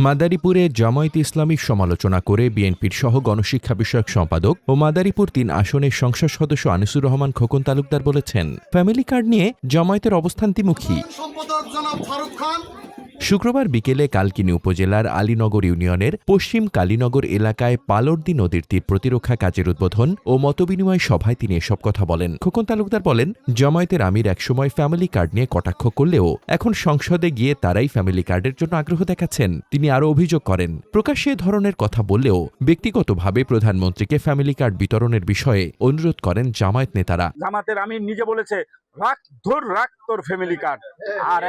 মাদারীপুরে জামায়াতে ইসলামীর সমালোচনা করে বিএনপির সহ গণশিক্ষা বিষয়ক সম্পাদক ও মাদারীপুর ৩ আসনের সংসদ সদস্য আনিসুর রহমান খোকন তালুকদার বলেছেন, ফ্যামিলি কার্ড নিয়ে জামায়াতের অবস্থান দ্বিমুখী। শুক্রবার বিকেলে কালকিনি উপজেলার আলীনগর ইউনিয়নের পশ্চিম কালীনগর এলাকায় পালর্দি নদীর তীর প্রতিরক্ষা কাজের উদ্বোধন ও মতবিনিময় সভায় তিনি এসব কথা বলেন। খোকন তালুকদার বলেন, জামায়াতের আমির একসময় ফ্যামিলি কার্ড নিয়ে কটাক্ষ করলেও এখন সংসদে গিয়ে তারাই ফ্যামিলি কার্ডের জন্য আগ্রহ দেখাচ্ছেন। তিনি আরও অভিযোগ করেন, প্রকাশ্যে এ ধরনের কথা বললেও ব্যক্তিগতভাবে প্রধানমন্ত্রীকে ফ্যামিলি কার্ড বিতরণের বিষয়ে অনুরোধ করেন জামায়াত নেতারা। জামাতের আমির নিজে বলেছে, রাখ তোর ফ্যামিলি কার্ড। আর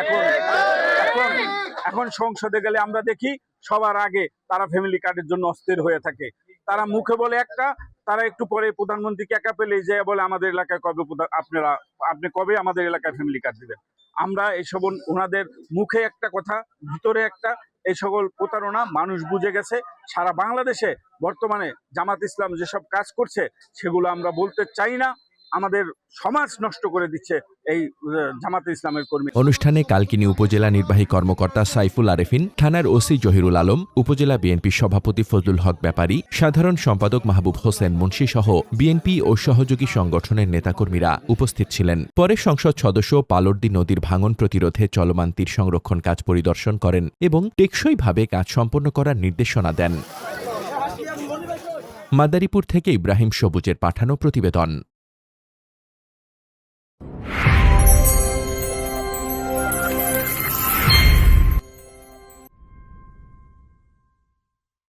এখন সংসদে গেলে আমরা দেখি সবার আগে তারা ফ্যামিলি কার্ডের জন্য অস্থির হয়ে থাকে। তারা মুখে বলে একটা, তারা একটু পরে প্রধানমন্ত্রীকে একা পেলে যে বলে আমাদের এলাকায় কবে আপনি কবে আমাদের এলাকায় ফ্যামিলি কার্ড দিবেন। আমরা এইসব ওনাদের মুখে একটা কথা, ভিতরে একটা, এই সকল প্রতারণা মানুষ বুঝে গেছে। সারা বাংলাদেশে বর্তমানে জামাত ইসলাম যেসব কাজ করছে সেগুলো আমরা বলতে চাই না। আমাদের সমাজ নষ্ট করে দিচ্ছে এই জামাতে ইসলামের কর্মী। অনুষ্ঠানে কালকিনি উপজেলা নির্বাহী কর্মকর্তা সাইফুল আরেফিন, থানার ওসি জহিরুল আলম, উপজেলা বিএনপি সভাপতি ফজলুল হক ব্যাপারী, সাধারণ সম্পাদক মাহবুব হোসেন মুন্সি সহ বিএনপি ও সহযোগী সংগঠনের নেতাকর্মীরা উপস্থিত ছিলেন। পরে সংসদ সদস্য পালর্দি নদীর ভাঙন প্রতিরোধে চলমান তীর সংরক্ষণ কাজ পরিদর্শন করেন এবং টেকসইভাবে কাজ সম্পন্ন করার নির্দেশনা দেন। মাদারীপুর থেকে ইব্রাহিম সবুজের পাঠানো প্রতিবেদন।